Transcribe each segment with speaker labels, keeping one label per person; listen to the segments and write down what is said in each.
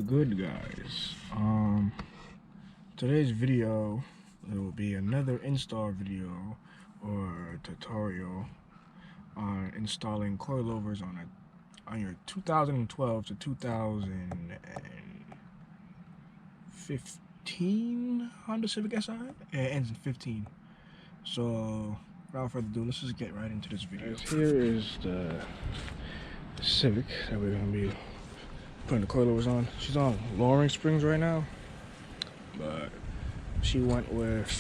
Speaker 1: good, guys? Today's video, it will be another install video or tutorial on installing coilovers on your 2012 to 2015 Honda Civic Si. It ends in 15. So without further ado, let's just get right into this video. Here is the Civic that we're gonna be putting the coilovers on. She's on lowering springs right now, but she went with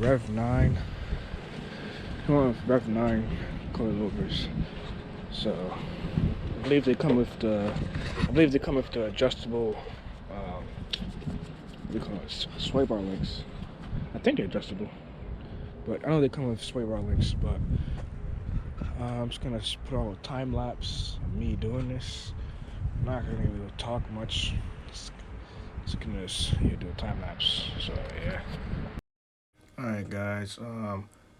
Speaker 1: rev9. She went with rev9 coilovers. So I believe they come with the adjustable what do you call it, sway bar links. I think they're adjustable, but I know they come with sway bar links. But I'm just gonna put on a time lapse of me doing this. I'm not gonna really talk much. Just gonna do a time lapse. So yeah. All right, guys.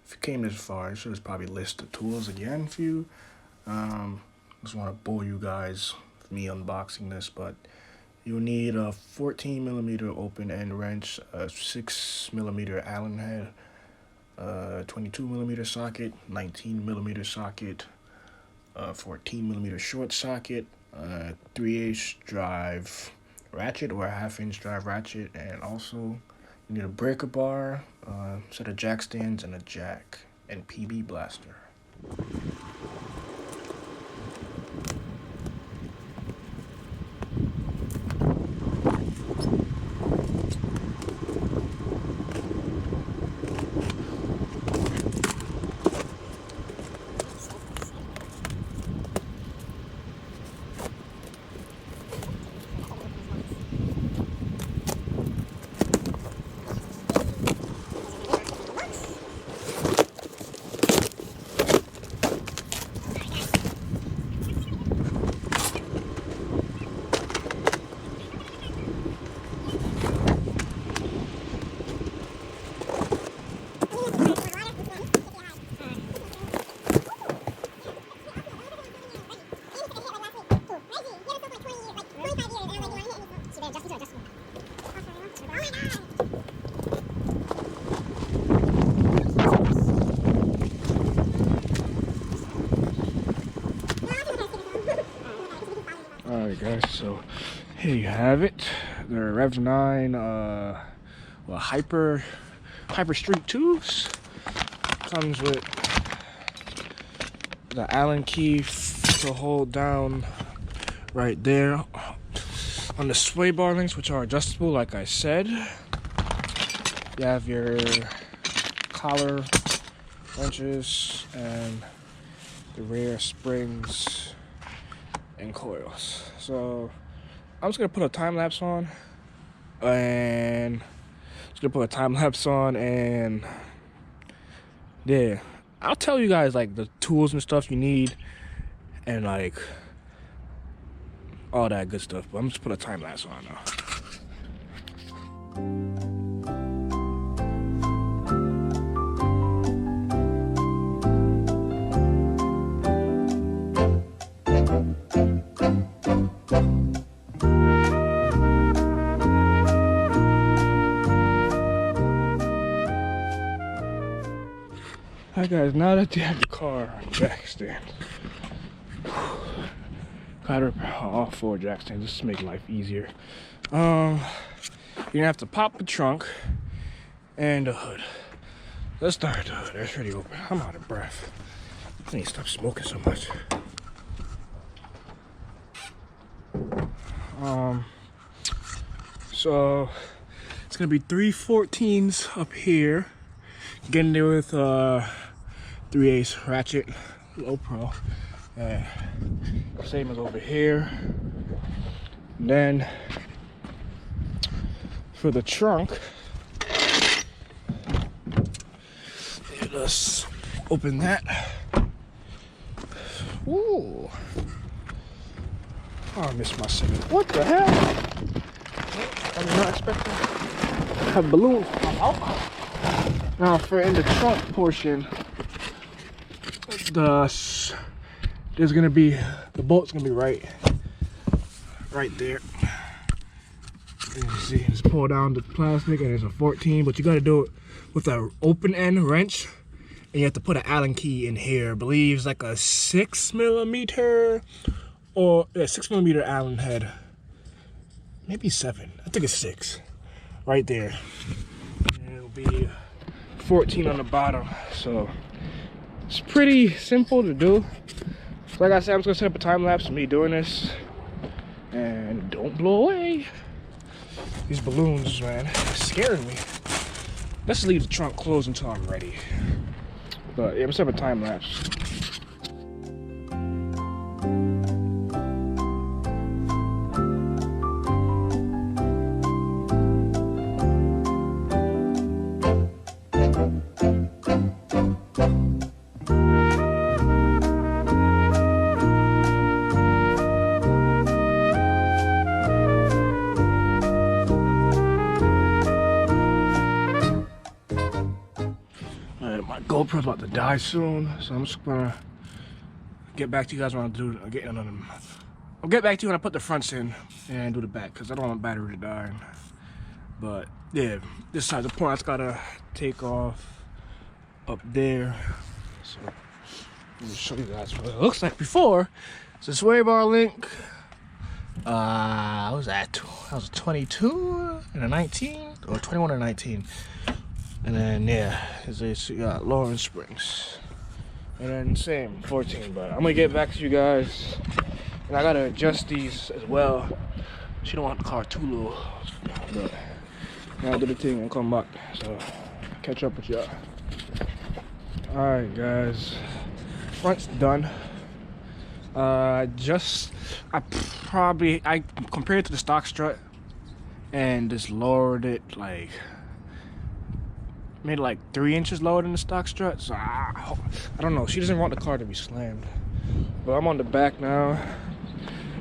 Speaker 1: If you came this far, I should probably list the tools again for you. Just want to bore you guys with me unboxing this, but you'll need a 14mm open end wrench, a 6mm Allen head, 22mm socket, 19mm socket, 14mm short socket, 3/8 drive ratchet or a 1/2" drive ratchet, and also you need a breaker bar, set of jack stands, and a jack and PB blaster. Alright, guys, so here you have it. The rev9 Hyper Street 2s. Comes with the Allen key to hold down right there on the sway bar links, which are adjustable, like I said. You have your collar wrenches and the rear springs and coils. So I'm just gonna put a time lapse on, and yeah, I'll tell you guys like the tools and stuff you need and like all that good stuff. But I'm just put a time lapse on now. Alright, guys, now that you have the car on jack stand, got all 4 jack stands just to make life easier. You're gonna have to pop the trunk and the hood. Let's start with the hood. It's already open. I'm out of breath. I need to stop smoking so much. So it's gonna be 3 14s up here. Getting there with 3/8 ratchet, low pro, and same as over here. And then for the trunk, let's open that. Ooh, oh, I missed my Civic. What the hell? I'm not expecting to have balloons pop out. Now for in the trunk portion, there's gonna be, the bolt's gonna be right there. You see, just pull down the plastic and it's a 14, but you gotta do it with an open end wrench. And you have to put an Allen key in here. I believe it's like a 6mm or 6mm Allen head. Maybe 7. I think it's 6. Right there. And it'll be 14 on the bottom. So it's pretty simple to do. So like I said, I'm just gonna set up a time lapse of me doing this. And don't blow away. These balloons, man, they're scaring me. Let's just leave the trunk closed until I'm ready. But yeah, let's have a time lapse. My GoPro's about to die soon, so I'm just gonna get back to you guys when I do. I'll get back to you when I put the fronts in and do the back, because I don't want my battery to die. But yeah, this side's the point I just gotta take off up there. So let me show you guys what it looks like before. It's a sway bar link. What was that? That was a 22 and a 19, or 21 and 19. And then yeah, you got Lauren springs, and then same 14. But I'm gonna get back to you guys, and I gotta adjust these as well. She don't want the car too low, but I'll do the thing and come back. So catch up with y'all. All right, guys, front's done. I compared it to the stock strut and just lowered it like. Made it like 3 inches lower than the stock strut, so I don't know. She doesn't want the car to be slammed. But I'm on the back now.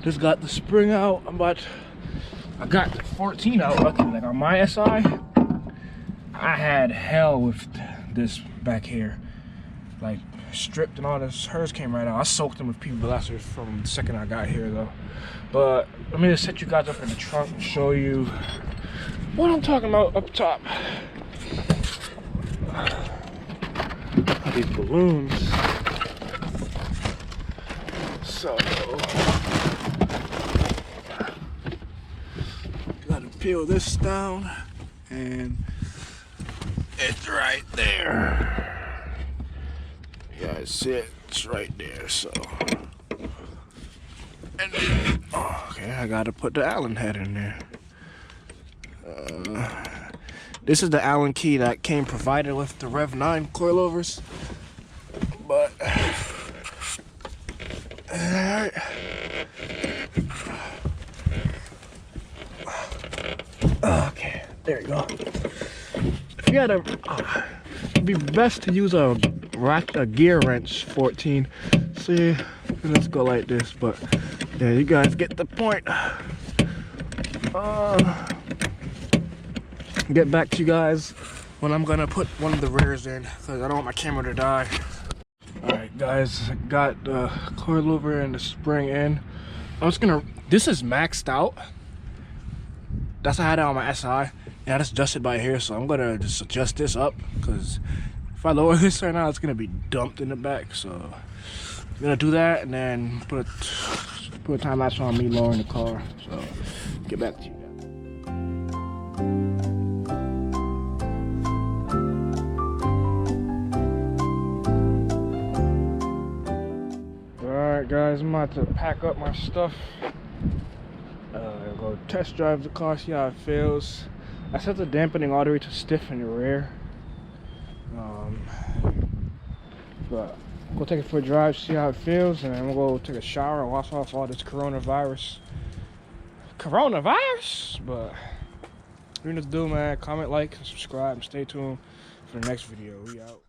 Speaker 1: Just got the spring out. I got the 14 out. Luckily, like on my SI, I had hell with this back here, like stripped and all this. Hers came right out. I soaked them with PB Blaster from the second I got here though. But let me just set you guys up in the trunk and show you what I'm talking about up top. These balloons. So gotta peel this down, and it's right there. You guys see it? It's right there. So, and then, okay, I gotta put the Allen head in there. This is the Allen key that came provided with the rev9 coilovers. But alright. Okay, there you go. You gotta it'd be best to use a gear wrench 14. See, let's go like this, but yeah, you guys get the point. Get back to you guys when I'm gonna put one of the rears in, because I don't want my camera to die. Alright guys, got the coilover and the spring in. This is maxed out. That's how I had it on my SI. And I just adjusted by here, so I'm gonna just adjust this up, because if I lower this right now, it's gonna be dumped in the back. So I'm gonna do that, and then put a time lapse on me lowering the car. So get back to you. Alright guys, I'm about to pack up my stuff. Go test drive the car, see how it feels. I set the dampening all the way to stiff in the rear. But go take it for a drive, see how it feels, and then we'll go take a shower and wash off all this coronavirus. But you know what to do, man. Comment, like, and subscribe, and stay tuned for the next video. We out.